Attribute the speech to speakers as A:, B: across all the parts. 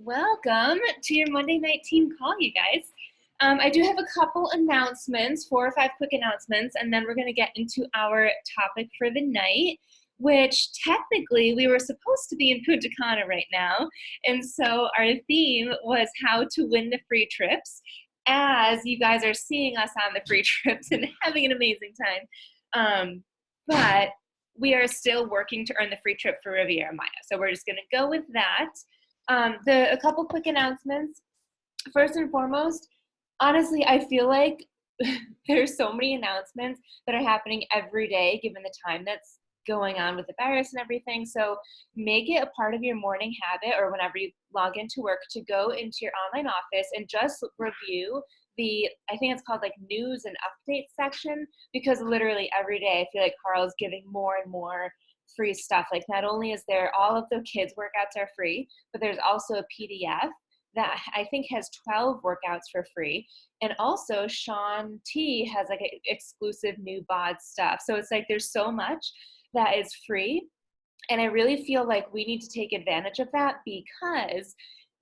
A: Welcome to your Monday night team call, you guys. I do have a couple announcements, 4 or 5 quick announcements, and then we're going to get into our topic for the night, which technically we were supposed to be in Punta Cana right now. And so our theme was how to win the free trips, as you guys are seeing us on the free trips and having an amazing time. But we are still working to earn the free trip for Riviera Maya. So we're just going to go with that. A couple quick announcements. First and foremost, honestly, I feel like there's so many announcements that are happening every day given the time that's going on with the virus and everything. So make it a part of your morning habit, or whenever you log into work, to go into your online office and just review I think it's called like news and updates section, because literally every day I feel like Carl's giving more and more free stuff. Like, not only is there all of the kids workouts are free, but there's also a PDF that I think has 12 workouts for free. And also Sean T has like exclusive new bod stuff. So it's like there's so much that is free. And I really feel like we need to take advantage of that, because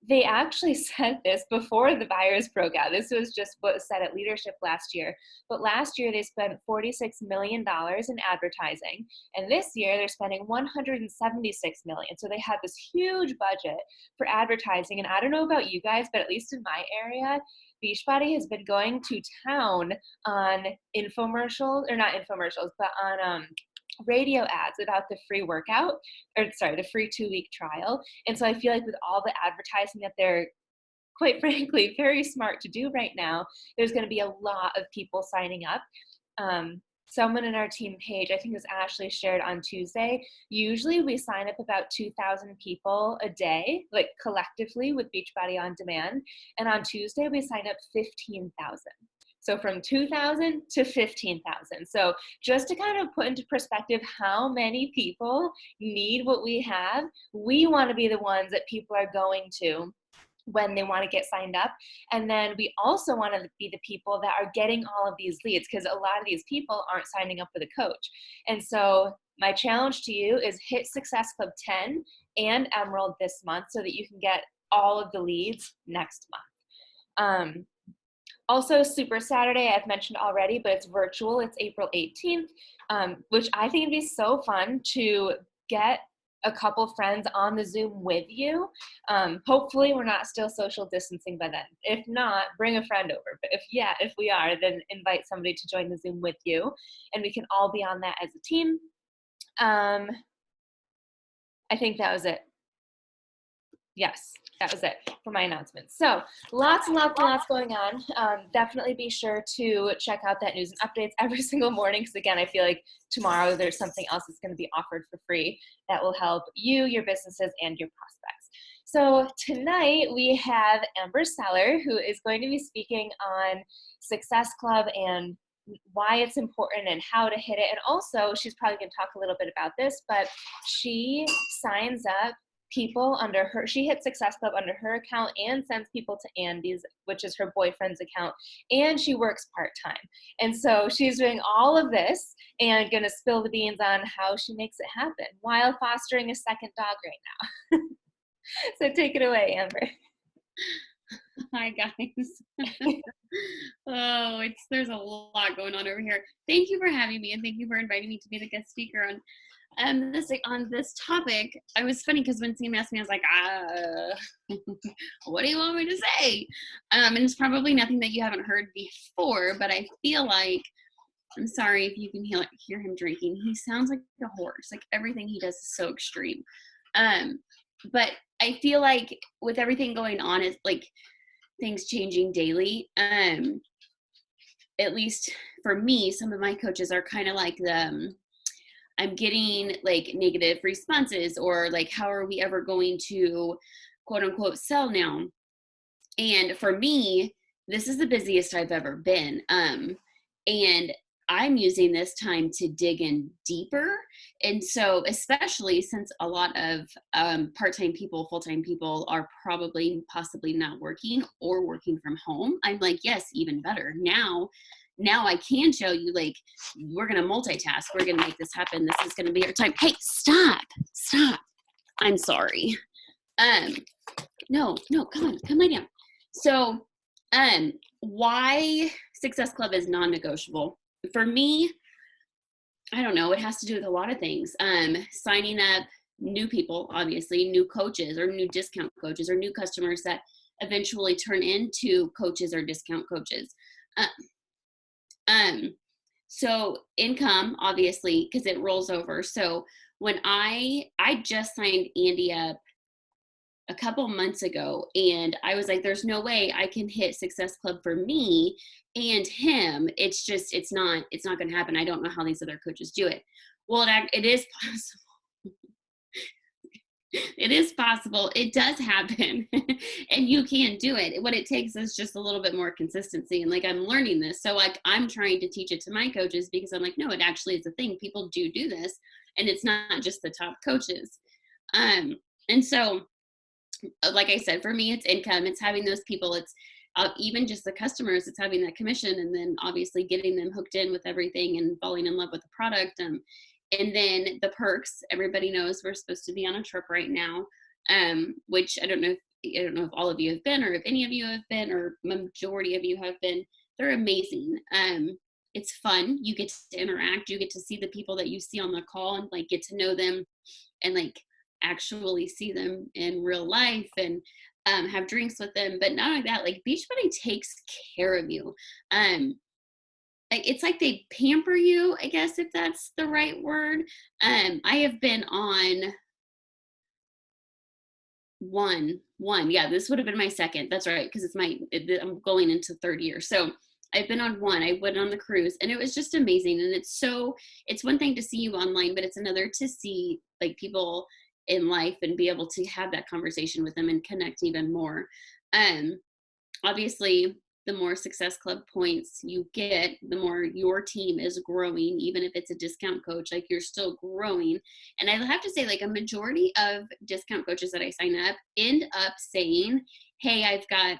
A: they actually said this before the virus broke out. This was just what was said at leadership last year. But last year they spent $46 million in advertising. And this year they're spending $176 million. So they had this huge budget for advertising. And I don't know about you guys, but at least in my area, Beachbody has been going to town on infomercials, or not infomercials, but on radio ads about the free workout, or sorry, the free 2-week trial. And so I feel like with all the advertising that they're, quite frankly, very smart to do right now, there's going to be a lot of people signing up. Someone in our team page, I think it was Ashley, shared on Tuesday, usually we sign up about 2,000 people a day, like collectively with Beachbody On Demand. And on Tuesday, we signed up 15,000. So from 2,000 to 15,000. So just to kind of put into perspective how many people need what we have, we want to be the ones that people are going to when they want to get signed up. And then we also want to be the people that are getting all of these leads, because a lot of these people aren't signing up with a coach. And so my challenge to you is hit Success Club 10 and Emerald this month so that you can get all of the leads next month. Also, Super Saturday, I've mentioned already, but it's virtual. It's April 18th, which I think it'd be so fun to get a couple friends on the Zoom with you. Hopefully we're not still social distancing by then. If not, bring a friend over. But if we are, then invite somebody to join the Zoom with you, and we can all be on that as a team. I think that was it. Yes, that was it for my announcements. So lots and lots and lots going on. Definitely be sure to check out that news and updates every single morning, because again, I feel like tomorrow there's something else that's going to be offered for free that will help you, your businesses, and your prospects. So tonight we have Amber Seller, who is going to be speaking on Success Club and why it's important and how to hit it. And also, she's probably going to talk a little bit about this, but she signs up people under her, she hits Success Club under her account and sends people to Andy's, which is her boyfriend's account, and she works part-time. And so she's doing all of this and gonna spill the beans on how she makes it happen while fostering a second dog right now. So take it away, Amber.
B: Hi guys. There's a lot going on over here. Thank you for having me, and thank you for inviting me to be the guest speaker on this topic. I was funny because when Sam asked me, I was like, what do you want me to say? And it's probably nothing that you haven't heard before, but I feel like, I'm sorry if you can hear him drinking. He sounds like a horse. Like, everything he does is so extreme. But I feel like with everything going on, it's like things changing daily. At least for me, some of my coaches are kind of like I'm getting like negative responses, or like, how are we ever going to quote unquote sell now? And for me, this is the busiest I've ever been. And I'm using this time to dig in deeper. And so, especially since a lot of part-time people, full-time people are possibly not working or working from home, I'm like, yes, even better. Now I can show you, like, we're going to multitask. We're going to make this happen. This is going to be our time. Hey, stop. I'm sorry. No, come lay down. So, why Success Club is non-negotiable for me? I don't know. It has to do with a lot of things. Signing up new people, obviously, new coaches or new discount coaches or new customers that eventually turn into coaches or discount coaches. Uh, um, so income, obviously, because it rolls over. So when I just signed Andy up a couple months ago, and I was like, there's no way I can hit Success Club for me and him. It's not going to happen. I don't know how these other coaches do it. Well, it is possible. It is possible. It does happen. And you can do it. What it takes is just a little bit more consistency. And like, I'm learning this. So like, I'm trying to teach it to my coaches because I'm like, no, it actually is a thing. People do this. And it's not just the top coaches. And so, like I said, for me, it's income. It's having those people. It's even just the customers. It's having that commission, and then obviously getting them hooked in with everything and falling in love with the product. And then the perks. Everybody knows we're supposed to be on a trip right now, which I don't know if all of you have been, or if any of you have been, or majority of you have been. They're amazing. It's fun. You get to interact. You get to see the people that you see on the call and like get to know them, and like actually see them in real life and have drinks with them. But not only that, like Beachbody takes care of you. It's like they pamper you, I guess, if that's the right word. I have been on one. Yeah, this would have been my second. That's right, because I'm going into third year. So I've been on one. I went on the cruise, and it was just amazing. And it's one thing to see you online, but it's another to see like people in life and be able to have that conversation with them and connect even more. Obviously, the more Success Club points you get, the more your team is growing. Even if it's a discount coach, like you're still growing. And I have to say, like a majority of discount coaches that I sign up end up saying, hey, I've got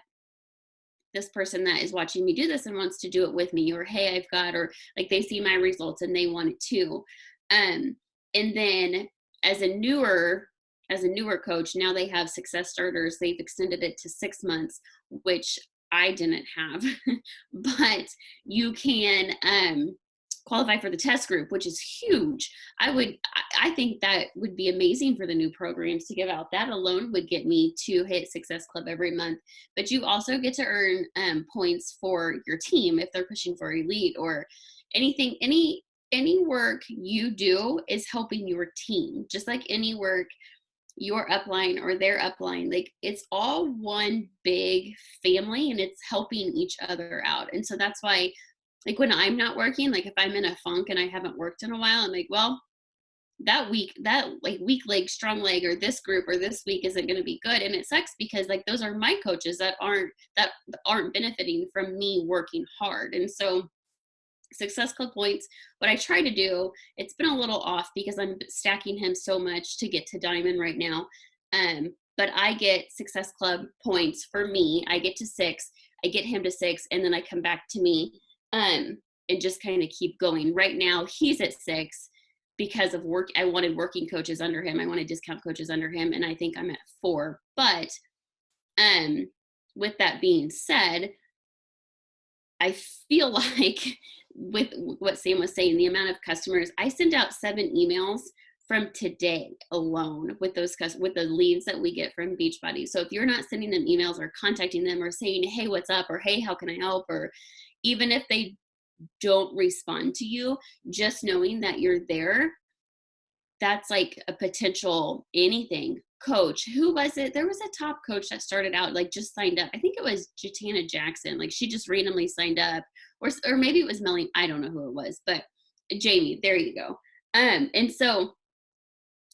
B: this person that is watching me do this and wants to do it with me, or hey, I've got, or like they see my results and they want it too. And then as a newer coach, now they have Success Starters. They've extended it to 6 months, which I didn't have. But you can qualify for the test group, which is huge. I think that would be amazing for the new programs to give out. That alone would get me to hit Success Club every month. But you also get to earn points for your team if they're pushing for elite or anything. Any work you do is helping your team, just like any work your upline or their upline, like it's all one big family and it's helping each other out. And so that's why, like when I'm not working, like if I'm in a funk and I haven't worked in a while, I'm like, well, that week, that like weak leg, strong leg, or this group or this week isn't going to be good. And it sucks because like those are my coaches that aren't benefiting from me working hard. And so Success Club points, what I try to do, it's been a little off because I'm stacking him so much to get to Diamond right now. But I get Success Club points for me. I get to 6, I get him to 6, and then I come back to me and just kind of keep going. Right now, he's at 6 because of work. I wanted working coaches under him. I wanted discount coaches under him, and I think I'm at 4. But with that being said, I feel like with what Sam was saying, the amount of customers, I send out 7 emails from today alone with the leads that we get from Beachbody. So if you're not sending them emails or contacting them or saying, hey, what's up? Or hey, how can I help? Or even if they don't respond to you, just knowing that you're there, that's like a potential anything. Coach, who was it? There was a top coach that started out like just signed up. I think it was Jatana Jackson. Like she just randomly signed up, or maybe it was Melanie. I don't know who it was, but Jamie. There you go. And so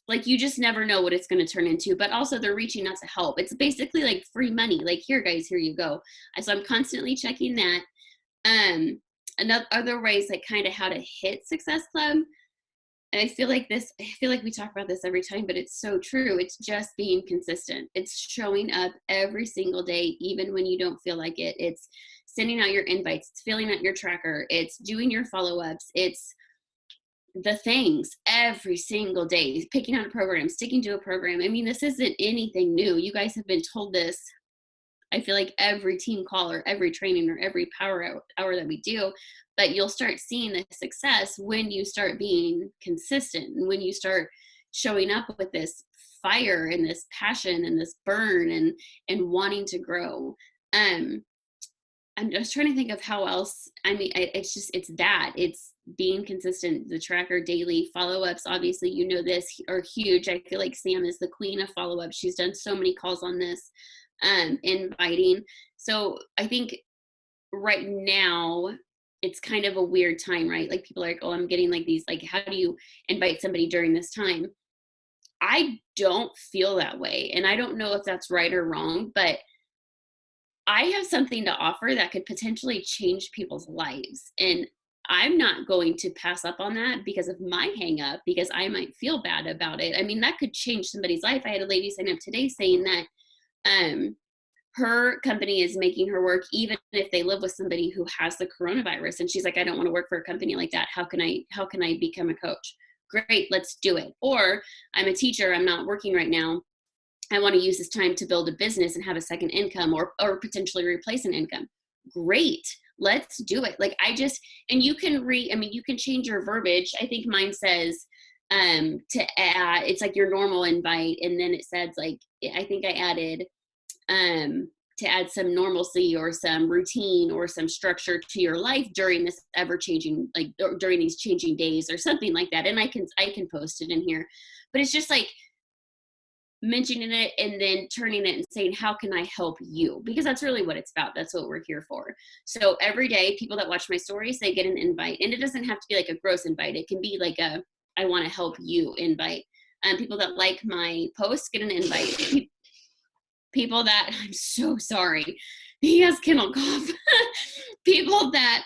B: like you just never know what it's going to turn into. But also they're reaching out to help. It's basically like free money. Like here, guys, here you go. And so I'm constantly checking that. Another other ways like kind of how to hit Success Club. And I feel like we talk about this every time, but it's so true. It's just being consistent. It's showing up every single day, even when you don't feel like it. It's sending out your invites. It's filling out your tracker. It's doing your follow-ups. It's the things every single day, picking out a program, sticking to a program. I mean, this isn't anything new. You guys have been told this. I feel like every team call or every training or every power hour that we do, but you'll start seeing the success when you start being consistent and when you start showing up with this fire and this passion and this burn and wanting to grow. I'm just trying to think of how else. I mean, it's being consistent. The tracker daily follow-ups, obviously, this, are huge. I feel like Sam is the queen of follow-ups. She's done so many calls on this, inviting. So I think right now it's kind of a weird time, right? Like people are like, oh, I'm getting like these, like, how do you invite somebody during this time? I don't feel that way. And I don't know if that's right or wrong, but I have something to offer that could potentially change people's lives. And I'm not going to pass up on that because of my hang up, because I might feel bad about it. I mean, that could change somebody's life. I had a lady sign up today saying that her company is making her work even if they live with somebody who has the coronavirus. And she's like, I don't want to work for a company like that. How can I become a coach? Great, let's do it. Or I'm a teacher, I'm not working right now. I want to use this time to build a business and have a second income or potentially replace an income. Great. Let's do it. Like and you can you can change your verbiage. I think mine says, to add, it's like your normal invite. And then it says like, I think I added, to add some normalcy or some routine or some structure to your life during this ever changing, like during these changing days or something like that. And I can post it in here, but it's just like, mentioning it and then turning it and saying, how can I help you? Because that's really what it's about. That's what we're here for. So every day, people that watch my stories, they get an invite, and it doesn't have to be like a gross invite. It can be like a, I want to help you invite. People that like my posts get an invite. People that, I'm so sorry, he has kennel cough. People that,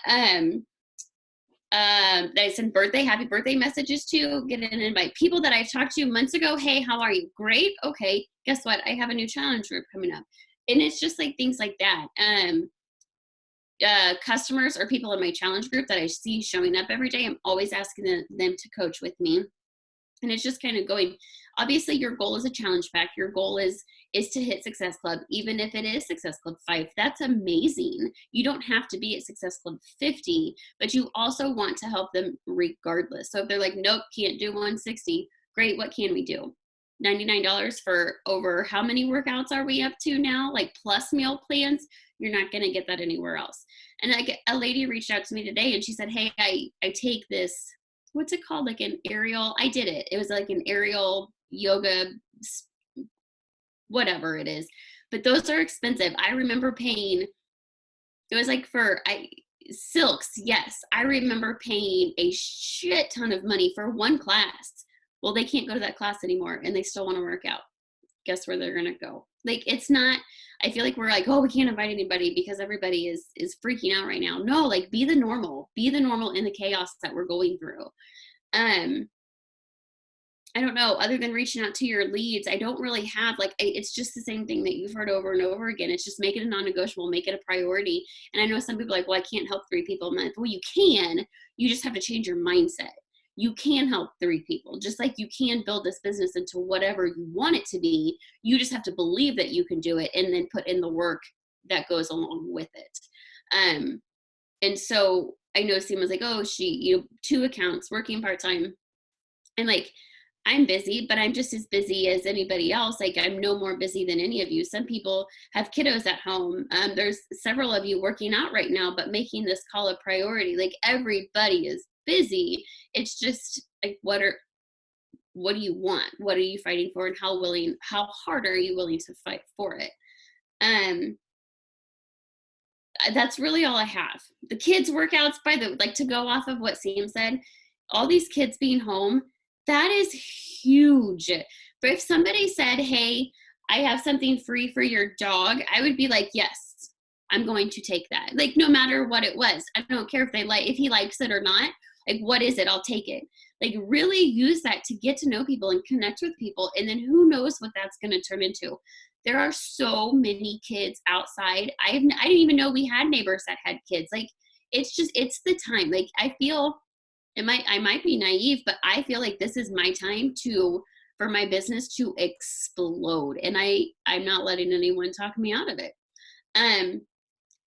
B: I send happy birthday messages to, get an invite. People that I've talked to months ago, hey, how are you? Great. Okay, guess what? I have a new challenge group coming up. And it's just like things like that. Customers or people in my challenge group that I see showing up every day, I'm always asking them to coach with me. And it's just kind of going, obviously your goal is a challenge pack. Your goal is to hit Success Club, even if it is Success Club 5. That's amazing. You don't have to be at Success Club 50, but you also want to help them regardless. So if they're like, nope, can't do 160, great, what can we do? $99 for over how many workouts are we up to now? Like plus meal plans, you're not going to get that anywhere else. And like a lady reached out to me today and she said, hey, I take this, what's it called? Like an aerial, I did it. It was like an aerial yoga, whatever it is. But those are expensive. I remember paying, it was like silks. Yes. I remember paying a shit ton of money for one class. Well, they can't go to that class anymore and they still want to work out. Guess where they're going to go? Like, it's not, I feel like we're like, oh, we can't invite anybody because everybody is freaking out right now. No, like be the normal in the chaos that we're going through. I don't know, other than reaching out to your leads, I don't really have it's just the same thing that you've heard over and over again. It's just make it a non-negotiable, make it a priority. And I know some people are like, well, I can't help 3 people a month. Well, you can, you just have to change your mindset. You can help 3 people, just like you can build this business into whatever you want it to be. You just have to believe that you can do it and then put in the work that goes along with it. And so I know Seema was like, oh, she, 2 accounts, working part-time. And like, I'm busy, but I'm just as busy as anybody else. Like I'm no more busy than any of you. Some people have kiddos at home. There's several of you working out right now, but making this call a priority. Like everybody is busy. It's just like, what do you want? What are you fighting for? And how hard are you willing to fight for it? That's really all I have. The kids workouts, to go off of what Sam said, all these kids being home, that is huge. But if somebody said, hey, I have something free for your dog, I would be like, yes, I'm going to take that. Like no matter what it was. I don't care if he likes it or not. Like, what is it? I'll take it. Like really use that to get to know people and connect with people. And then who knows what that's going to turn into. There are so many kids outside. I didn't even know we had neighbors that had kids. Like, it's the time. Like, I feel I might be naive, but I feel like this is my time for my business to explode. And I'm not letting anyone talk me out of it. Um,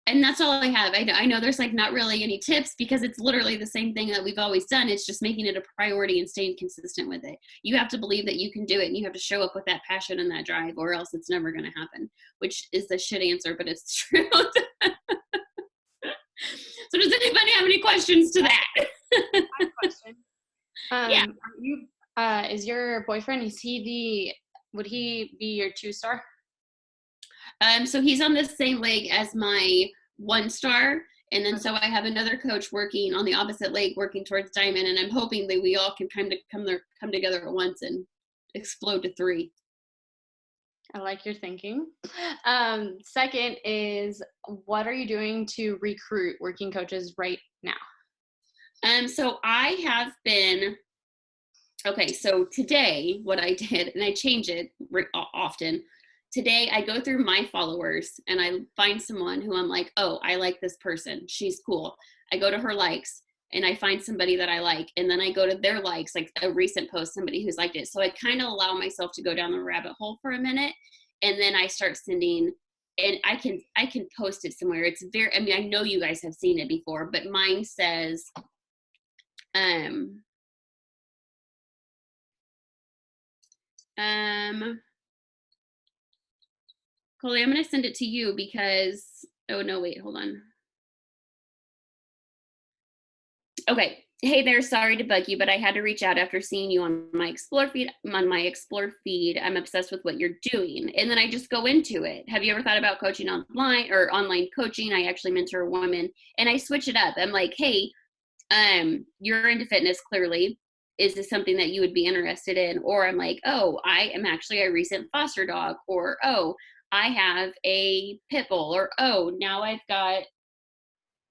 B: and that's all I have. I know there's like not really any tips because it's literally the same thing that we've always done. It's just making it a priority and staying consistent with it. You have to believe that you can do it, and you have to show up with that passion and that drive, or else it's never going to happen, which is the shit answer, but it's true. So does anybody have any questions to that?
C: I have a question.
B: Yeah.
C: Is your boyfriend, would he be your 2-star?
B: So he's on the same leg as my 1-star. And then so I have another coach working on the opposite leg, working towards diamond. And I'm hoping that we all can kind of come together at once and explode to 3.
C: I like your thinking. Second is, what are you doing to recruit working coaches right now?
B: So I have been, okay, so today what I did, and I change it often. Today I go through my followers and I find someone who I'm like, oh, I like this person. She's cool. I go to her likes and I find somebody that I like. And then I go to their likes, like a recent post, somebody who's liked it. So I kind of allow myself to go down the rabbit hole for a minute. And then I start sending, and I can post it somewhere. It's very, I mean, I know you guys have seen it before, but mine says, Coley, I'm going to send it to you because, oh no, wait, hold on. Okay. Hey there, sorry to bug you, but I had to reach out after seeing you on my Explore feed. I'm obsessed with what you're doing. And then I just go into it. Have you ever thought about coaching online or online coaching? I actually mentor a woman and I switch it up. I'm like, hey, you're into fitness clearly. Is this something that you would be interested in? Or I'm like, oh, I am actually a recent foster dog, or oh, I have a pit bull, or oh, now I've got,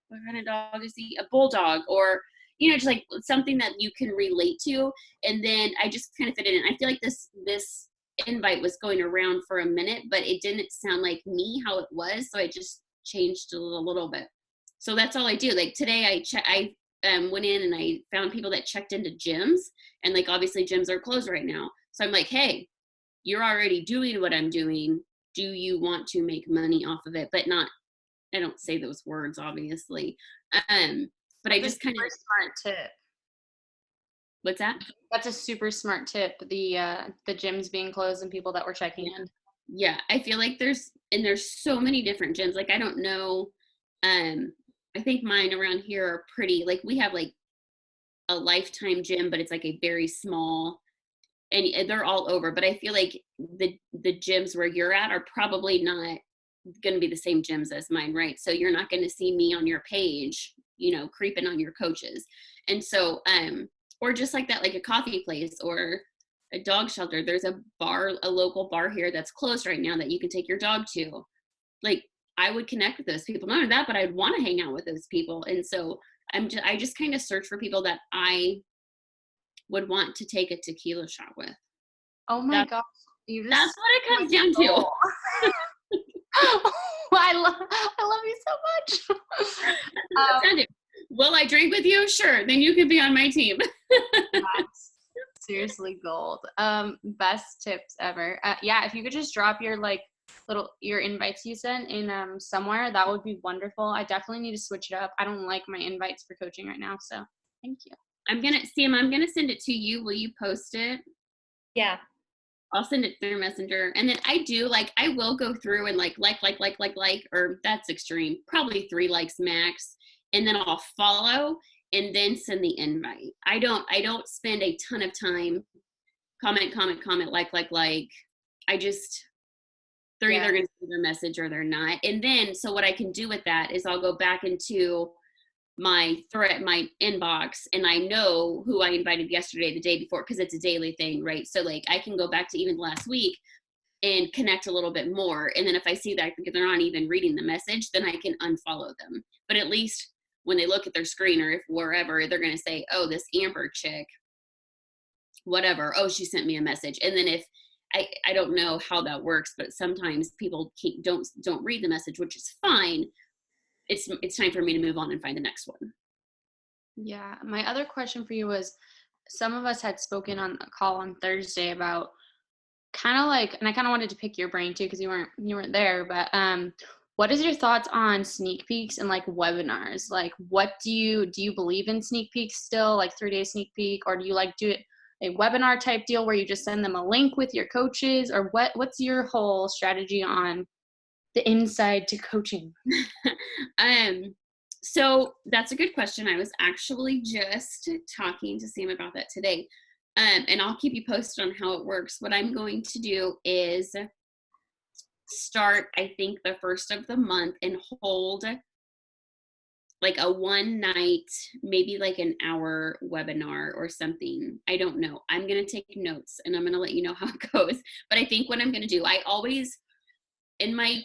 B: what kind of dog is he? A bulldog, or you know, just like something that you can relate to. And then I just kind of fit it in. I feel like this invite was going around for a minute, but it didn't sound like me how it was, so I just changed it a little bit. So that's all I do. Like today, I went in and I found people that checked into gyms, and like obviously gyms are closed right now. So I'm like, hey, you're already doing what I'm doing. Do you want to make money off of it? But not, I don't say those words obviously. But I just kind of
C: smart tip.
B: What's that?
C: That's a super smart tip. The gyms being closed and people that were checking in.
B: Yeah, I feel like there's so many different gyms. Like I don't know. I think mine around here are pretty, like we have like a Lifetime gym, but it's like a very small, and they're all over. But I feel like the gyms where you're at are probably not going to be the same gyms as mine, right? So you're not going to see me on your page, you know, creeping on your coaches. And so, or just like that, like a coffee place or a dog shelter. There's a local bar here that's closed right now that you can take your dog to. Like I would connect with those people. Not only that, but I'd want to hang out with those people. And so I just kind of search for people that I would want to take a tequila shot with.
C: Oh my gosh.
B: That's what it comes down to.
C: I love you so much.
B: Will I drink with you? Sure. Then you can be on my team.
C: That's seriously gold. Best tips ever. Yeah, if you could just drop your your invites you sent in somewhere, that would be wonderful. I definitely need to switch it up. I don't like my invites for coaching right now, so thank you.
B: I'm gonna send it to you. Will you post it?
A: Yeah.
B: I'll send it through Messenger. And then I will go through and like, or that's extreme, probably 3 likes max. And then I'll follow and then send the invite. I don't spend a ton of time comment, like. They're either going to see their message or they're not. And then, so what I can do with that is I'll go back into my inbox, and I know who I invited yesterday, the day before, because it's a daily thing, right? So like I can go back to even last week and connect a little bit more. And then if I see that they're not even reading the message, then I can unfollow them. But at least when they look at their screen or if wherever, they're going to say, oh, this Amber chick, whatever. Oh, she sent me a message. And then if I don't know how that works, but sometimes people don't read the message, which is fine. It's time for me to move on and find the next one.
C: Yeah. My other question for you was, some of us had spoken on a call on Thursday about kind of like, and I kind of wanted to pick your brain too because you weren't there, but what is your thoughts on sneak peeks and like webinars? Like, what do you believe in sneak peeks still, like 3-day sneak peek, or do you like do it a webinar type deal where you just send them a link with your coaches, or what's your whole strategy on the inside to coaching?
B: um, so that's a good question. I was actually just talking to Sam about that today. And I'll keep you posted on how it works. What I'm going to do is start, I think, the first of the month and hold like a one night, maybe like an hour webinar or something. I don't know. I'm going to take notes and I'm going to let you know how it goes. But I think what I'm going to do, I always, in my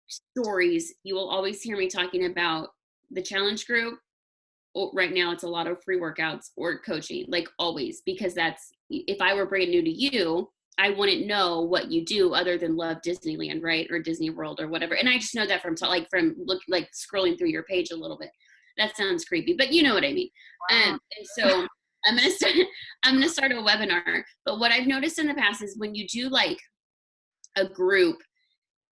B: stories, you will always hear me talking about the challenge group. Right now it's a lot of free workouts or coaching, like always, because that's, if I were brand new to you, I wouldn't know what you do other than love Disneyland, right? Or Disney World or whatever. And I just know that from scrolling through your page a little bit. That sounds creepy, but you know what I mean.
C: Wow.
B: And so I'm gonna start a webinar. But what I've noticed in the past is when you do like a group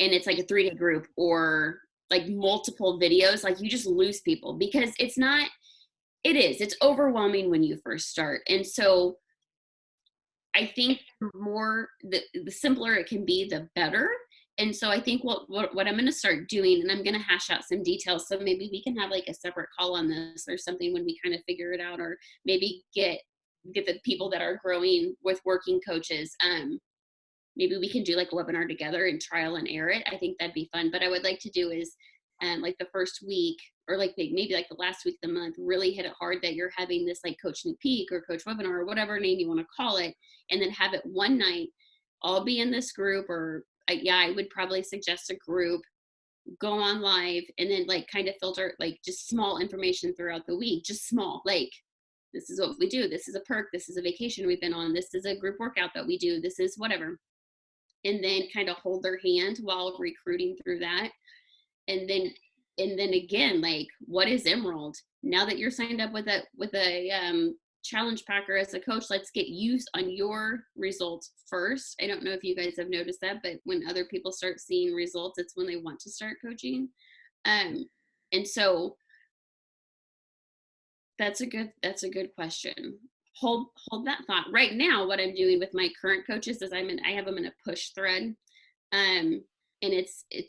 B: and it's like a 3-day group or like multiple videos, like you just lose people because it's overwhelming when you first start. And so I think the simpler it can be, the better. And so I think what I'm going to start doing, and I'm going to hash out some details. So maybe we can have like a separate call on this or something when we kind of figure it out, or maybe get the people that are growing with working coaches. Maybe we can do like a webinar together and trial and error it. I think that'd be fun. But I would like to do is like the first week or like maybe like the last week of the month, really hit it hard that you're having this like coach sneak peek or coach webinar or whatever name you want to call it. And then have it one night, all be in this group, or I would probably suggest a group, go on live, and then like kind of filter like just small information throughout the week, just small, like this is what we do, this is a perk, this is a vacation we've been on, this is a group workout that we do, this is whatever. And then kind of hold their hand while recruiting through that. And then again, like, what is Emerald? Now that you're signed up with a challenge packer as a coach, let's get you on your results first. I don't know if you guys have noticed that, but when other people start seeing results, it's when they want to start coaching. And so that's a good question. Hold that thought. Right now, what I'm doing with my current coaches is I have them in a push thread. And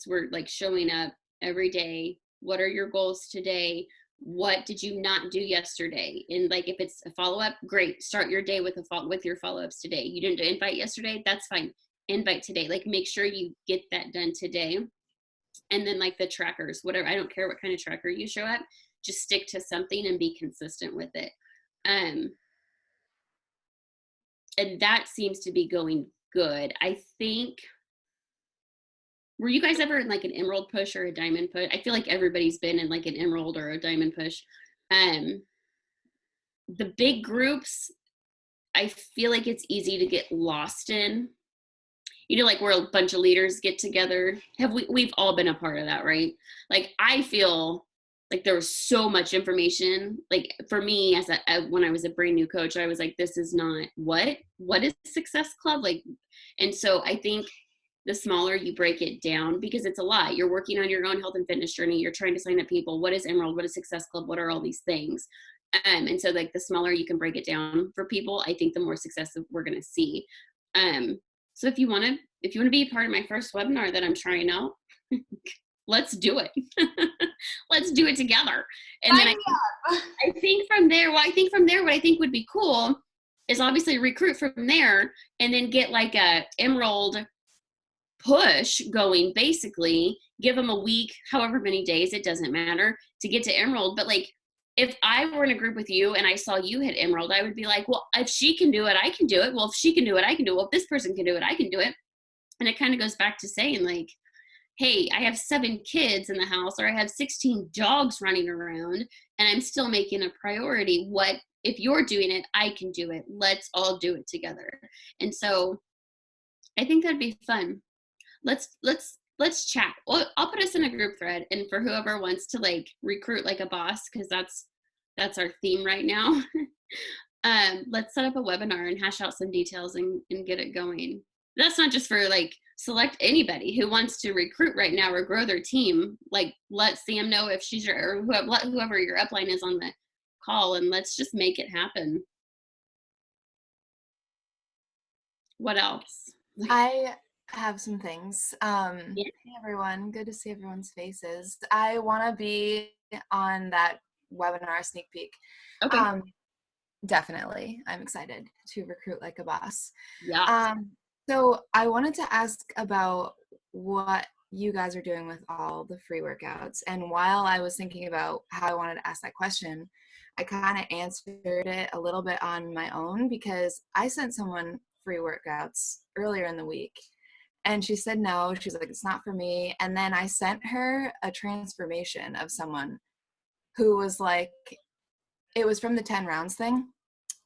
B: we're like showing up every day. What are your goals today? What did you not do yesterday? And like, if it's a follow-up, great. Start your day with your follow-ups today. You didn't invite yesterday, that's fine. Invite today. Like, make sure you get that done today. And then like the trackers, whatever, I don't care what kind of tracker you show up, just stick to something and be consistent with it. And that seems to be going good. I think, were you guys ever in like an emerald push or a diamond push? I feel like everybody's been in like an emerald or a diamond push. The big groups, I feel like it's easy to get lost in. You know, like where a bunch of leaders get together. We've all been a part of that, right? Like, I feel like there was so much information. Like for me, when I was a brand new coach, I was like, this is not what is Success Club? Like, and so I think the smaller you break it down, because it's a lot. You're working on your own health and fitness journey. You're trying to sign up people. What is Emerald? What is Success Club? What are all these things? And so like the smaller you can break it down for people, I think the more success we're going to see. So if you want to be a part of my first webinar that I'm trying out, let's do it. Let's do it together. And then I think from there, what I think would be cool is obviously recruit from there and then get like a Emerald push going, basically give them a week, however many days, it doesn't matter, to get to Emerald. But like, if I were in a group with you and I saw you hit Emerald, I would be like, well, if she can do it, I can do it. Well, if she can do it, I can do it. Well, if this person can do it, I can do it. And it kind of goes back to saying like, hey, I have 7 kids in the house, or I have 16 dogs running around, and I'm still making a priority. What if you're doing it? I can do it. Let's all do it together. And so I think that'd be fun. Let's chat. Well, I'll put us in a group thread, and for whoever wants to like recruit like a boss, because that's That's our theme right now. Let's set up a webinar and hash out some details and get it going. That's not just for like select anybody who wants to recruit right now or grow their team. Like let Sam know if she's your, or whoever your upline is on the call, and let's just make it happen. What else?
D: I have some things.
B: Yeah.
D: Hey everyone, good to see everyone's faces. I want to be on that webinar sneak peek.
B: Okay.
D: Definitely. I'm excited to recruit like a boss.
B: Yeah.
D: So I wanted to ask about what you guys are doing with all the free workouts. And while I was thinking about how I wanted to ask that question, I kind of answered it a little bit on my own because I sent someone free workouts earlier in the week. And she said no. She's like, it's not for me. And then I sent her a transformation of someone who was like, it was from the 10 rounds thing.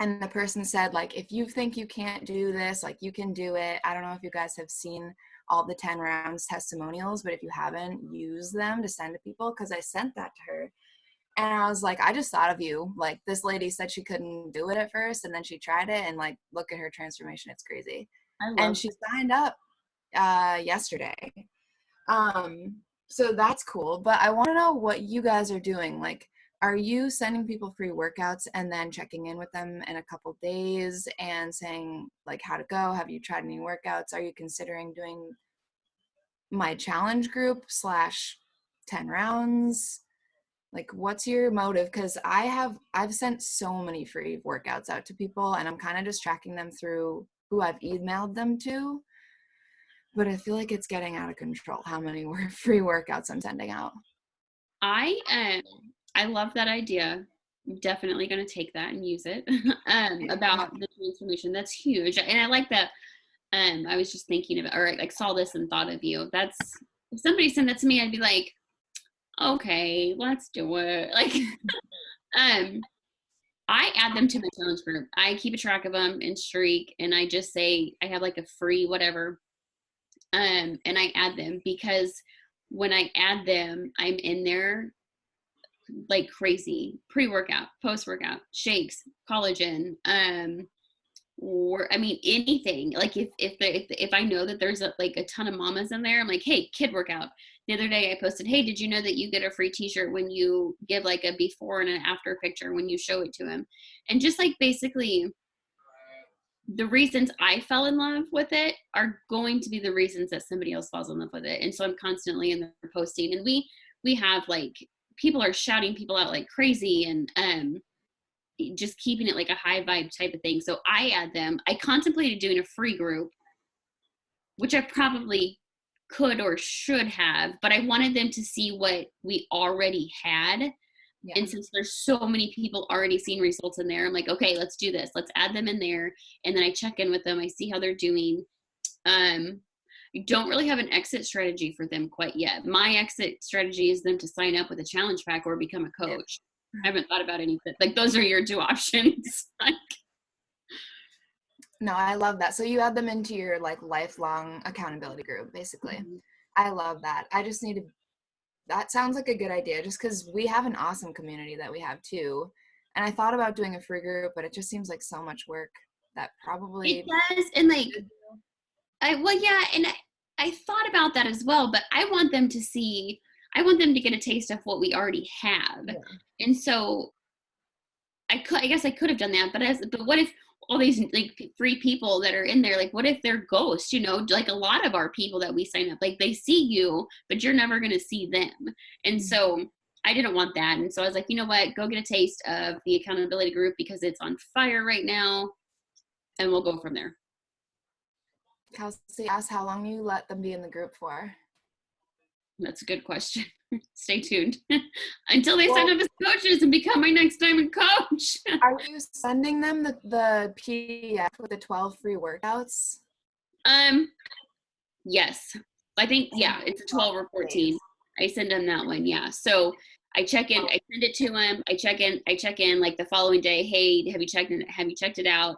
D: And the person said, like, if you think you can't do this, like, you can do it. I don't know if you guys have seen all the 10 rounds testimonials, but if you haven't, use them to send to people, because I sent that to her. And I was like, I just thought of you. Like, this lady said she couldn't do it at first, and then she tried it, and, like, look at her transformation. It's crazy. And she signed up yesterday. So that's cool. But I want to know what you guys are doing. Like, are you sending people free workouts and then checking in with them in a couple days and saying, like, how to go? Have you tried any workouts? Are you considering doing my challenge group / 10 rounds? Like, what's your motive? Because I've sent so many free workouts out to people, and I'm kind of just tracking them through who I've emailed them to. But I feel like it's getting out of control how many free workouts I'm sending out.
B: I love that idea. I'm definitely going to take that and use it. About the transformation. That's huge. And I like that. I was just thinking of it, or like saw this and thought of you. That's, if somebody sent that to me, I'd be like, okay, let's do it. Like, I add them to my challenge group. I keep a track of them in Streak, and I just say I have like a free whatever. And I add them because when I add them, I'm in there like crazy, pre-workout, post-workout, shakes, collagen, or I mean anything. Like if I know that there's like a ton of mamas in there, I'm like, hey, kid workout. The other day I posted, hey, did you know that you get a free t-shirt when you give like a before and an after picture when you show it to him? And just like basically the reasons I fell in love with it are going to be the reasons that somebody else falls in love with it. And so I'm constantly in there posting, and we have like, people are shouting people out like crazy, and just keeping it like a high vibe type of thing. So I add them. I contemplated doing a free group, which I probably could or should have, but I wanted them to see what we already had. Yeah. And since there's so many people already seeing results in there, I'm like, okay, let's do this. Let's add them in there. And then I check in with them. I see how they're doing. I don't really have an exit strategy for them quite yet. My exit strategy is them to sign up with a challenge pack or become a coach. Yeah. I haven't thought about anything. Like, those are your two options.
D: No, I love that. So you add them into your like lifelong accountability group, basically. Mm-hmm. I love that. I just need to, that sounds like a good idea, just because we have an awesome community that we have too. And I thought about doing a free group, but it just seems like so much work that probably
B: it does. And like, I thought about that as well, but I want them to get a taste of what we already have. Yeah. And so I guess I could have done that, but what if all these like free people that are in there, like what if they're ghosts, like a lot of our people that we sign up, like they see you, but you're never going to see them. And so I didn't want that. And so I was like, you know what, go get a taste of the accountability group because it's on fire right now, and we'll go from there.
D: Kelsey asked how long you let them be in the group for.
B: That's a good question. Stay tuned until they sign up as coaches and become my next diamond coach.
D: Are you sending them the PDF with the 12 free workouts?
B: Yes. I think, yeah, it's a 12 or 14. I send them that one. Yeah. So I check in, I send it to them. I check in like the following day. Hey, have you checked it out?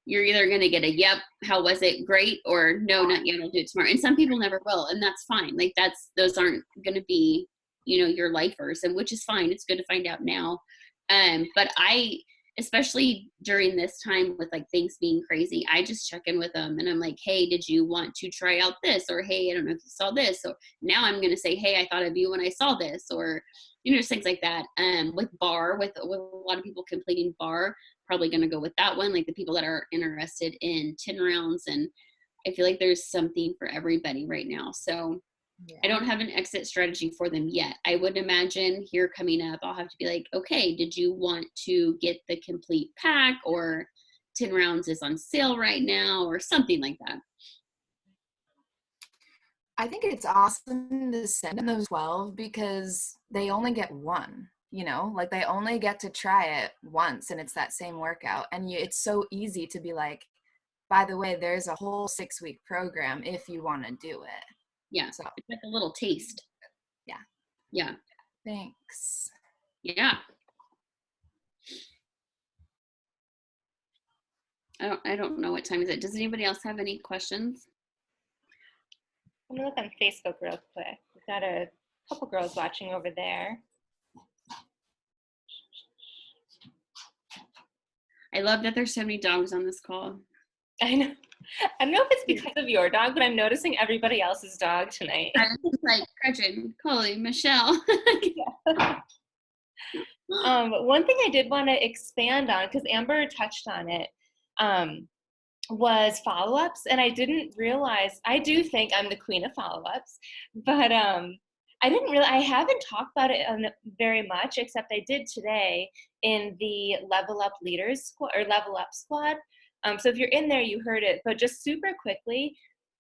B: You're either going to get a, yep, how was it? Great. Or no, not yet. I'll do it tomorrow. And some people never will. And that's fine. Like those aren't going to be, your lifers, and which is fine. It's good to find out now. But I, especially during this time with like things being crazy, I just check in with them and I'm like, hey, did you want to try out this? Or, hey, I don't know if you saw this. So now I'm going to say, hey, I thought of you when I saw this, or, you know, just things like that. With bar, with a lot of people completing bar, probably going to go with that one. Like the people that are interested in 10 rounds. And I feel like there's something for everybody right now. So I don't have an exit strategy for them yet. I would imagine here coming up, I'll have to be like, okay, did you want to get the complete pack, or 10 rounds is on sale right now, or something like that.
D: I think it's awesome to send them those 12 because they only get one, you know, like they only get to try it once and it's that same workout. And it's so easy to be like, by the way, there's a whole 6-week program if you want to do it.
B: Yeah. So it's like a little taste.
D: Yeah.
B: Yeah.
D: Thanks.
B: Yeah. I don't know what time is it. Does anybody else have any questions?
A: I'm gonna look on Facebook real quick. We've got a couple girls watching over there.
B: I love that there's so many dogs on this call.
A: I know. I don't know if it's because of your dog, but I'm noticing everybody else's dog tonight.
B: I was like, Gretchen, Chloe, Michelle.
A: One thing I did want to expand on, because Amber touched on it, was follow-ups. And I didn't realize, I do think I'm the queen of follow-ups, but I haven't talked about it very much, except I did today in the Level Up Leaders Squad, or Level Up Squad. So if you're in there, you heard it, but just super quickly,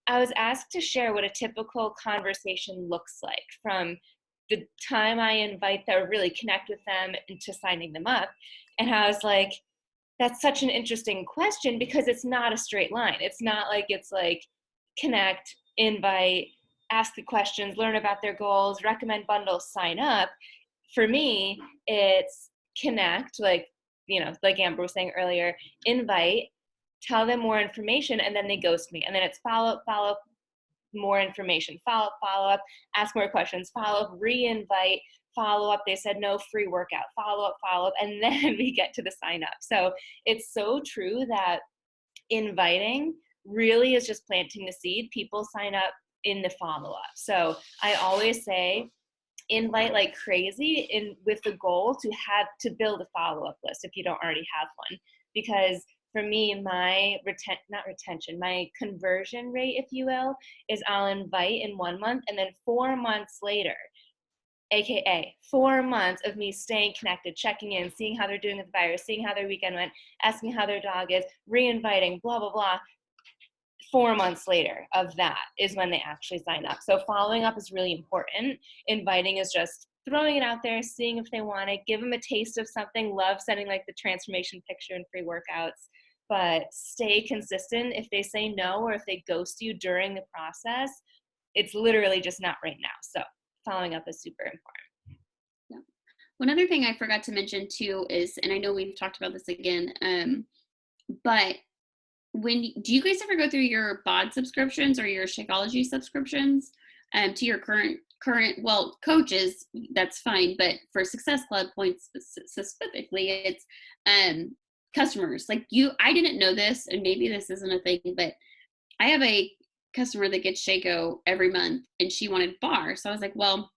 A: I was asked to share what a typical conversation looks like from the time I invite them or really connect with them into signing them up. And I was like, that's such an interesting question because it's not a straight line. It's not like it's like connect, invite, ask the questions, learn about their goals, recommend bundles, sign up. For me, it's connect, like, you know, like Amber was saying earlier, invite, tell them more information, and then they ghost me. And then it's follow up, more information, follow up, ask more questions, follow up, re-invite, follow up, they said no, free workout, follow up, and then we get to the sign up. So it's so true that inviting really is just planting the seed. People sign up in the follow up. So I always say invite like crazy with the goal to build a follow up list if you don't already have one. Because for me, my my conversion rate, if you will, is I'll invite in 1 month, and then 4 months later, AKA 4 months of me staying connected, checking in, seeing how they're doing with the virus, seeing how their weekend went, asking how their dog is, re-inviting, blah, blah, blah. 4 months later of that is when they actually sign up. So following up is really important. Inviting is just throwing it out there, seeing if they want it, give them a taste of something. Love sending like the transformation picture and free workouts, but stay consistent. If they say no, or if they ghost you during the process, it's literally just not right now. So following up is super important.
B: Yeah. One other thing I forgot to mention too is, and I know we've talked about this again, but do you guys ever go through your BOD subscriptions or your Shakeology subscriptions to your current well, coaches, that's fine, but for Success Club points specifically, it's customers. Like I didn't know this, and maybe this isn't a thing, but I have a customer that gets Shaco every month, and she wanted bar. So I was like, well,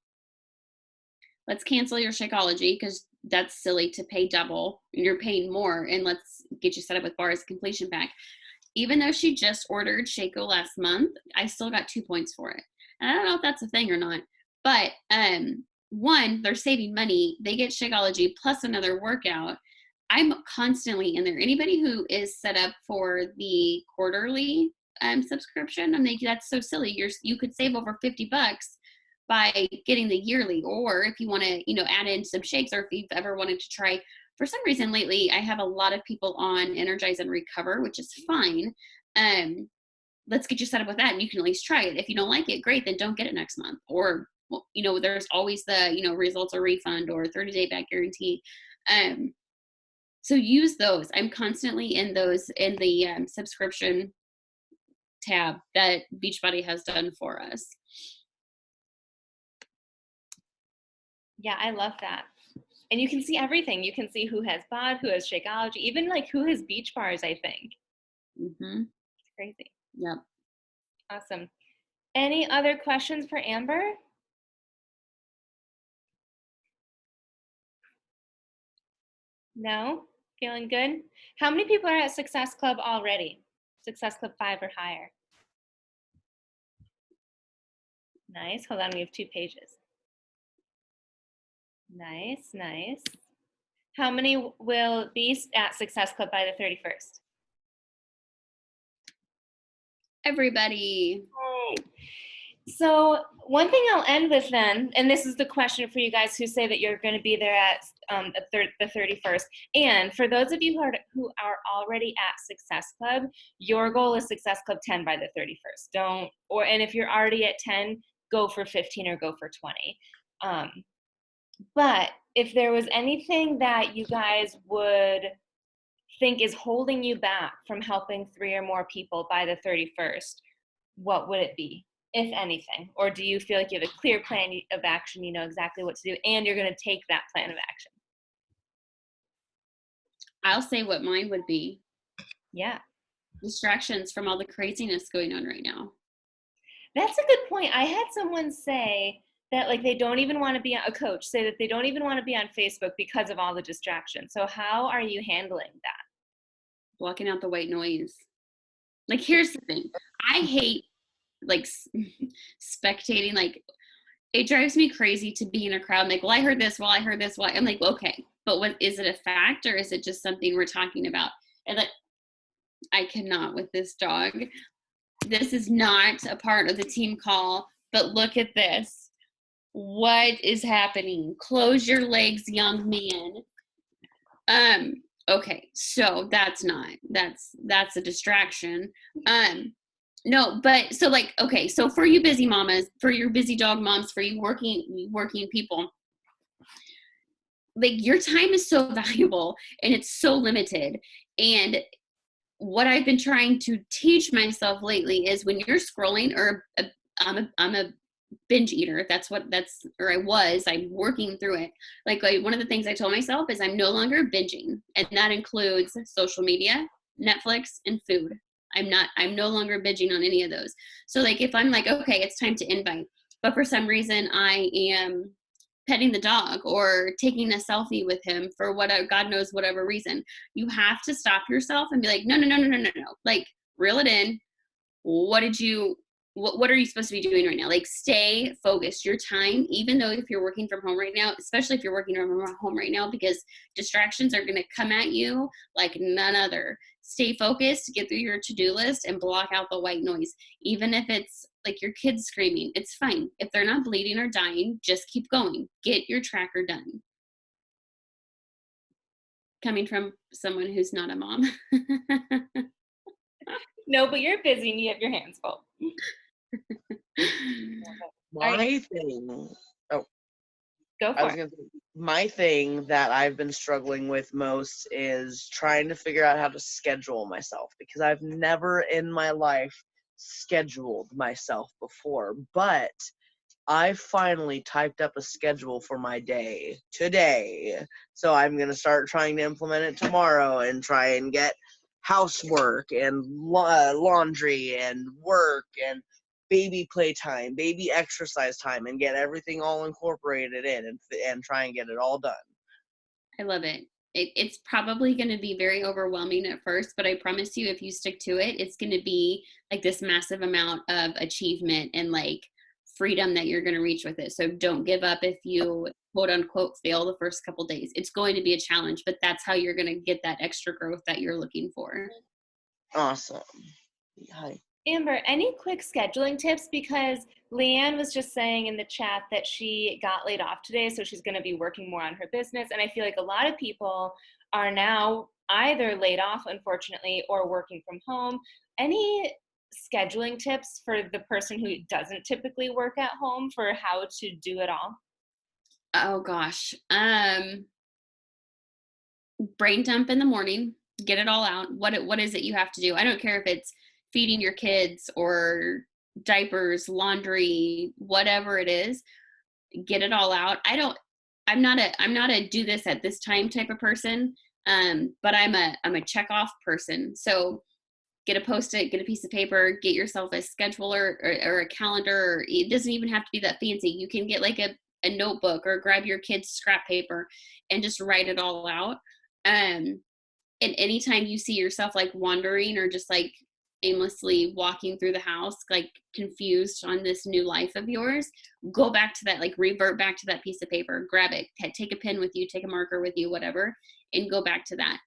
B: let's cancel your Shakeology because that's silly to pay double. You're paying more, and let's get you set up with bar as a completion pack. Even though she just ordered Shaco last month, I still got 2 points for it. And I don't know if that's a thing or not, but one, they're saving money. They get Shakeology plus another workout. I'm constantly in there. Anybody who is set up for the quarterly subscription, I'm like, that's so silly. You could save over $50 by getting the yearly, or if you want to, add in some shakes, or if you've ever wanted to try. For some reason lately, I have a lot of people on Energize and Recover, which is fine. Let's get you set up with that, and you can at least try it. If you don't like it, great, then don't get it next month. Or, there's always the, results or refund or 30-day back guarantee. So use those. I'm constantly in those in the subscription tab that Beachbody has done for us.
A: Yeah, I love that. And you can see everything. You can see who has bod, who has Shakeology, even like who has beach bars, I think.
B: Mm-hmm.
A: It's crazy.
B: Yep.
A: Awesome. Any other questions for Amber? No? Feeling good? How many people are at Success Club already? Success Club 5 or higher? Nice. Hold on, we have 2 pages. Nice, nice. How many will be at Success Club by the 31st?
B: Everybody.
A: Yay. So one thing I'll end with then, and this is the question for you guys who say that you're going to be there at the 31st, and for those of you who are already at Success Club, your goal is Success Club 10 by the 31st. And if you're already at 10, go for 15 or go for 20. But if there was anything that you guys would think is holding you back from helping 3 or more people by the 31st, what would it be, if anything? Or do you feel like you have a clear plan of action, you know exactly what to do, and you're going to take that plan of action?
B: I'll say what mine would be.
A: Yeah.
B: Distractions from all the craziness going on right now.
A: That's a good point. I had someone say that like they don't even want to be a coach say that they don't even want to be on Facebook because of all the distractions. So how are you handling that?
B: Blocking out the white noise. Like, here's the thing. I hate like spectating. Like, it drives me crazy to be in a crowd. Like, well, I heard this. Well, I heard this. Well, I'm like, okay, but what is it, a fact, or is it just something we're talking about? And like, I cannot with this dog. This is not a part of the team call, but look at this. What is happening? Close your legs, young man. Okay, so that's a distraction. No, but so like, okay, so for you busy mamas, for your busy dog moms, for you working people, like, your time is so valuable and it's so limited. And what I've been trying to teach myself lately is when you're scrolling, I'm a binge eater. I'm working through it. Like one of the things I told myself is I'm no longer binging, and that includes social media, Netflix, and food. I'm no longer binging on any of those. So like, if I'm like, okay, it's time to invite, but for some reason I am petting the dog or taking a selfie with him for whatever, God knows, whatever reason, you have to stop yourself and be like, no. Like, reel it in. What are you supposed to be doing right now? Like, stay focused. Your time, even though if you're working from home right now, especially if you're working from home right now, because distractions are going to come at you like none other. Stay focused, get through your to-do list, and block out the white noise. Even if it's like your kids screaming, it's fine. If they're not bleeding or dying, just keep going. Get your tracker done. Coming from someone who's not a mom.
A: No, but you're busy and you have your hands full.
E: My thing. Oh,
A: Go
E: I was
A: for it.
E: gonna say, my thing that I've been struggling with most is trying to figure out how to schedule myself, because I've never in my life scheduled myself before. But I finally typed up a schedule for my day today. So I'm going to start trying to implement it tomorrow and try and get housework and laundry and work and baby playtime, baby exercise time, and get everything all incorporated in and try and get it all done.
B: I love it. It's probably going to be very overwhelming at first, but I promise you, if you stick to it, it's going to be like this massive amount of achievement and like freedom that you're going to reach with it. So don't give up if you quote unquote fail the first couple days. It's going to be a challenge, but that's how you're going to get that extra growth that you're looking for.
E: Awesome. Hi.
A: Amber, any quick scheduling tips? Because Leanne was just saying in the chat that she got laid off today, so she's going to be working more on her business. And I feel like a lot of people are now either laid off, unfortunately, or working from home. Any scheduling tips for the person who doesn't typically work at home for how to do it all?
B: Oh gosh. Brain dump in the morning, get it all out. What is it you have to do? I don't care if it's feeding your kids or diapers, laundry, whatever it is, get it all out. I'm not a do this at this time type of person. But I'm a check off person. So get a Post-it, get a piece of paper, get yourself a scheduler or a calendar. Or it doesn't even have to be that fancy. You can get like a notebook or grab your kid's scrap paper and just write it all out. And anytime you see yourself like wandering or just like aimlessly walking through the house, like confused on this new life of yours, go back to that, like revert back to that piece of paper, grab it, take a pen with you, take a marker with you, whatever, and go back to that.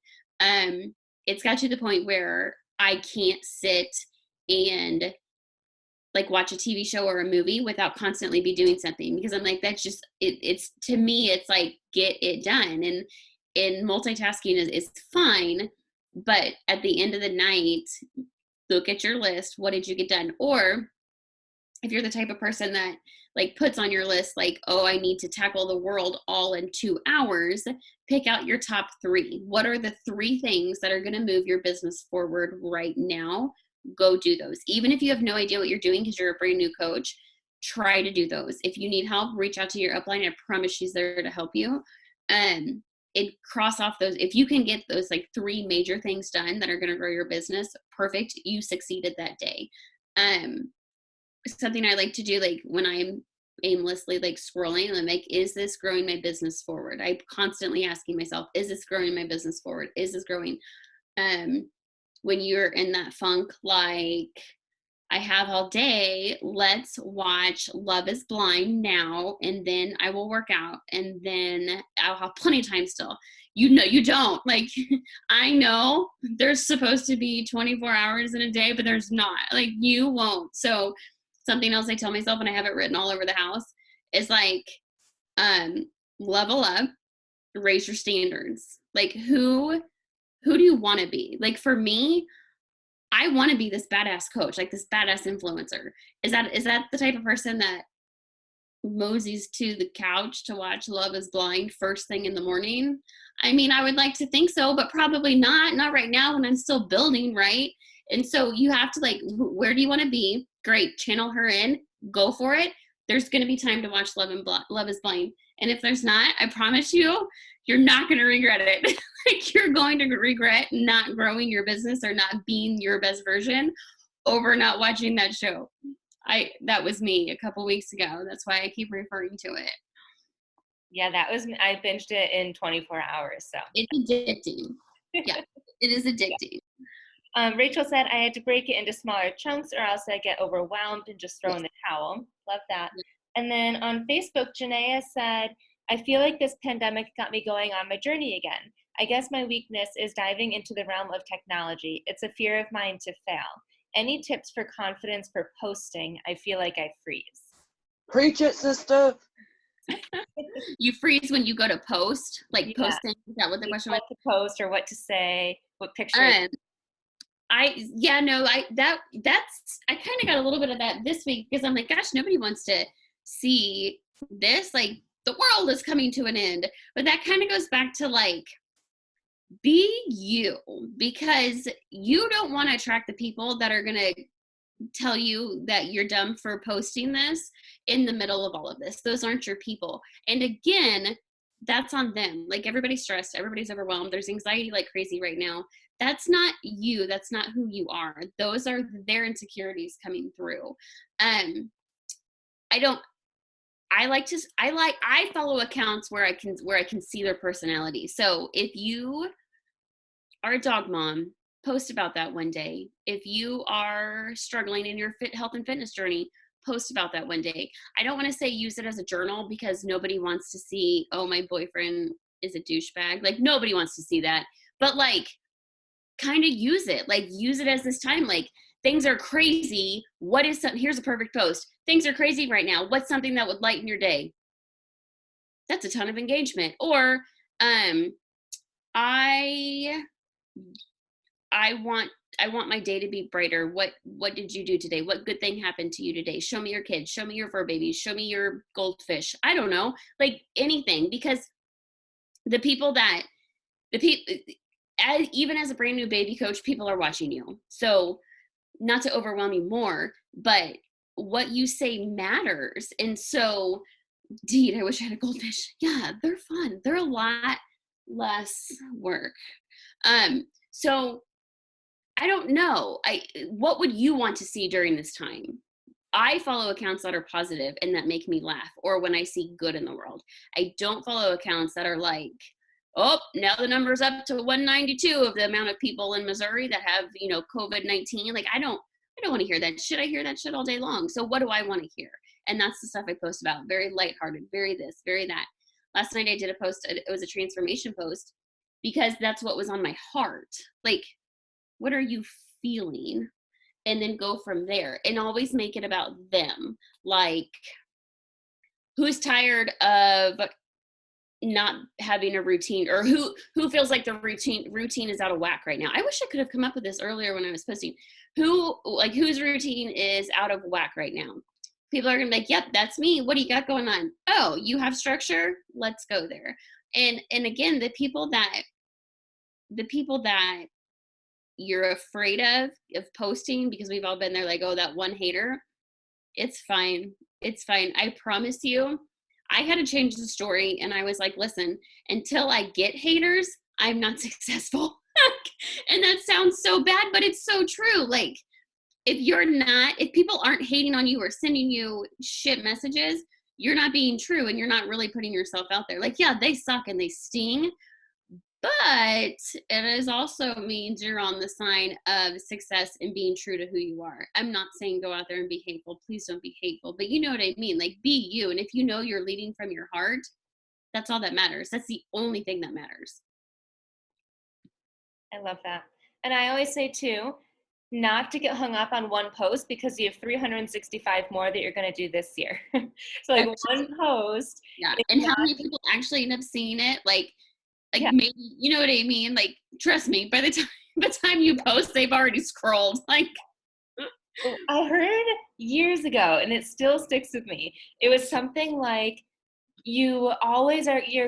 B: It's got to the point where I can't sit and like watch a TV show or a movie without constantly be doing something, because I'm like, that's just it's to me, it's like, get it done. And multitasking is fine, but at the end of the night, look at your list. What did you get done? Or if you're the type of person that like puts on your list, like, oh, I need to tackle the world all in 2 hours, pick out your top 3. What are the 3 things that are going to move your business forward right now? Go do those. Even if you have no idea what you're doing because you're a brand new coach, try to do those. If you need help, reach out to your upline. I promise she's there to help you. And cross off those. If you can get those like 3 major things done that are going to grow your business, perfect. You succeeded that day. Something I like to do, like when I'm aimlessly like scrolling, I'm like, is this growing my business forward? I'm constantly asking myself, is this growing my business forward? Is this growing? When you're in that funk, like I have all day, let's watch Love is Blind now, and then I will work out, and then I'll have plenty of time still. You know, you don't. Like, I know there's supposed to be 24 hours in a day, but there's not. Like, you won't. So something else I tell myself, and I have it written all over the house, is like, level up, raise your standards. Like, who do you want to be? Like, for me, I want to be this badass coach, like this badass influencer. Is that the type of person that moseys to the couch to watch Love is Blind first thing in the morning? I mean, I would like to think so, but probably not right now when I'm still building, right? And so you have to, like, where do you want to be? Great, channel her in, go for it. There's going to be time to watch Love is Blind. And if there's not, I promise you, you're not going to regret it. Like, you're going to regret not growing your business or not being your best version over not watching that show. That was me a couple weeks ago. That's why I keep referring to it.
A: Yeah, I binged it in 24 hours. So
B: it's addicting. Yeah, it is addicting.
A: Rachel said I had to break it into smaller chunks or else I get overwhelmed and just throw in the towel. Love that. And then on Facebook, Janaea said, I feel like this pandemic got me going on my journey again. I guess my weakness is diving into the realm of technology. It's a fear of mine to fail. Any tips for confidence for posting? I feel like I freeze.
E: Preach it, sister.
B: You freeze when you go to post, like posting. Is that what the question was?
A: What to post or what to say, what pictures.
B: I kind of got a little bit of that this week because I'm like, gosh, nobody wants to see this. Like, the world is coming to an end. But that kind of goes back to, like, be you, because you don't want to attract the people that are going to tell you that you're dumb for posting this in the middle of all of this. Those aren't your people. And again, that's on them. Like, everybody's stressed, everybody's overwhelmed, there's anxiety like crazy right now. That's not you. That's not who you are. Those are their insecurities coming through. I follow accounts where I can see their personality. So if you are a dog mom, post about that one day. If you are struggling in your health and fitness journey, post about that one day. I don't want to say use it as a journal because nobody wants to see, oh, my boyfriend is a douchebag. Like, nobody wants to see that. But, like, kind of use it. Like, use it as this time. Like, things are crazy. Here's a perfect post. Things are crazy right now. What's something that would lighten your day? That's a ton of engagement. Or, I want my day to be brighter. What did you do today? What good thing happened to you today? Show me your kids. Show me your fur babies. Show me your goldfish. I don't know, like anything, because even as a brand new baby coach, people are watching you. So, not to overwhelm you more, but what you say matters. And so Indeed, I wish I had a goldfish. Yeah, they're fun. They're a lot less work. So I don't know. What would you want to see during this time? I follow accounts that are positive and that make me laugh, or when I see good in the world. I don't follow accounts that are like, oh, now the number's up to 192 of the amount of people in Missouri that have, COVID-19. Like, I don't want to hear that shit. I hear that shit all day long. So what do I want to hear? And that's the stuff I post about. Very lighthearted, very this, very that. Last night I did a post. It was a transformation post because that's what was on my heart. Like, what are you feeling? And then go from there, and always make it about them. Like, who's tired of not having a routine, or who feels like the routine is out of whack right now? I wish I could have come up with this earlier when I was posting. Whose routine is out of whack right now? People are gonna be like, yep, that's me. What do you got going on? Oh, you have structure? Let's go there. And again, the people that you're afraid of posting, because we've all been there, like, oh, that one hater, it's fine. It's fine. I promise you, I had to change the story, and I was like, listen, until I get haters, I'm not successful. And that sounds so bad, but it's so true. Like, if people aren't hating on you or sending you shit messages, you're not being true, and you're not really putting yourself out there. Like, yeah, they suck and they sting, but it also means you're on the sign of success and being true to who you are. I'm not saying go out there and be hateful. Please don't be hateful. But you know what I mean? Like, be you. And if you know you're leading from your heart, that's all that matters. That's the only thing that matters.
A: I love that. And I always say, too, not to get hung up on one post, because you have 365 more that you're going to do this year. So, like, one post.
B: Yeah. And how many people actually end up seeing it? Like
A: Yeah.
B: Maybe, you know what I mean? Like, trust me, by the time you post, they've already scrolled. Like,
A: I heard years ago, and it still sticks with me. It was something like, you're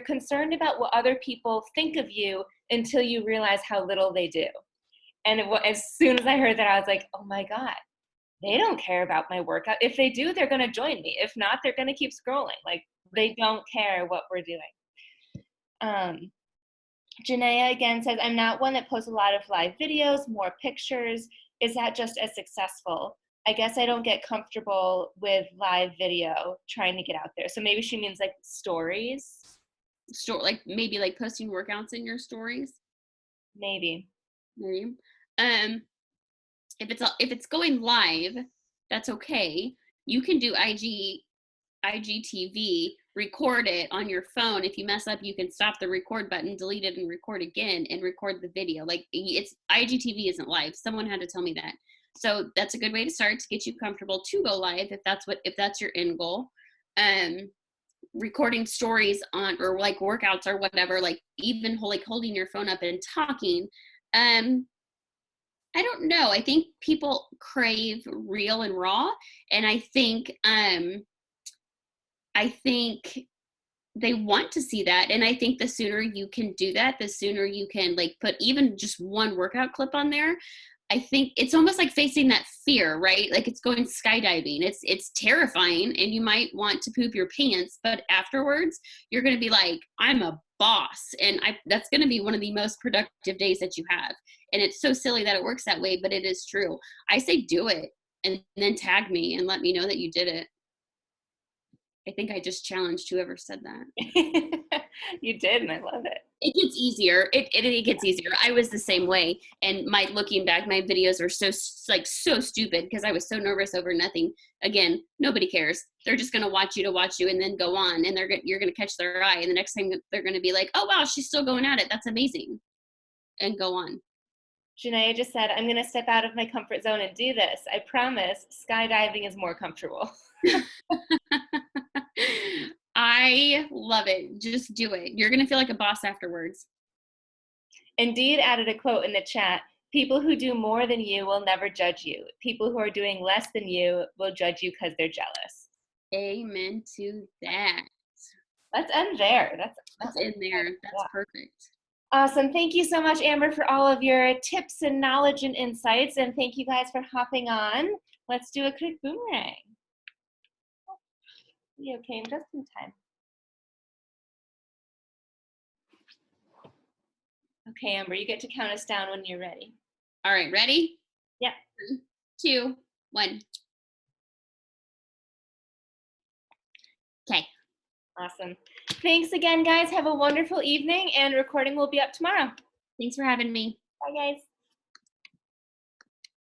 A: concerned about what other people think of you until you realize how little they do. And as soon as I heard that, I was like, oh my God, they don't care about my workout. If they do, they're going to join me. If not, they're going to keep scrolling. Like, they don't care what we're doing. Janaea again says, I'm not one that posts a lot of live videos, more pictures. Is that just as successful? I guess I don't get comfortable with live video trying to get out there. So maybe she means like stories.
B: Like maybe like posting workouts in your stories.
A: Maybe.
B: If it's going live, that's okay. You can do IGTV, record it on your phone. If you mess up, you can stop the record button, delete it, and record again, and record the video. Like, it's IGTV isn't live. Someone had to tell me that. So that's a good way to start to get you comfortable to go live if that's your end goal. Recording stories on, or like workouts or whatever, like even like holding your phone up and talking. I don't know. I think people crave real and raw, and I think they want to see that. And I think the sooner you can do that, the sooner you can like put even just one workout clip on there. I think it's almost like facing that fear, right? Like, it's going skydiving. It's terrifying, and you might want to poop your pants, but afterwards you're going to be like, I'm a boss. And that's going to be one of the most productive days that you have. And it's so silly that it works that way, but it is true. I say do it, and then tag me and let me know that you did it. I think I just challenged whoever said that.
A: You did, and I love it.
B: It gets easier. It gets easier. I was the same way. And looking back, my videos are so stupid because I was so nervous over nothing. Again, nobody cares. They're just going to watch you and then go on, and you're going to catch their eye. And the next time they're going to be like, oh, wow, she's still going at it. That's amazing. And go on.
A: Janaea just said, I'm going to step out of my comfort zone and do this. I promise skydiving is more comfortable.
B: I love it. Just do it. You're going to feel like a boss afterwards.
A: Indeed added a quote in the chat. People who do more than you will never judge you. People who are doing less than you will judge you because they're jealous.
B: Amen to that.
A: Let's end there.
B: That's in there. That's perfect.
A: Awesome. Thank you so much, Amber, for all of your tips and knowledge and insights. And thank you guys for hopping on. Let's do a quick boomerang. You came just in time. Okay, Amber, you get to count us down when you're ready.
B: All right, ready?
A: Yep.
B: 3, 2, 1. Okay.
A: Awesome. Thanks again, guys. Have a wonderful evening, and recording will be up tomorrow.
B: Thanks for having me.
A: Bye, guys.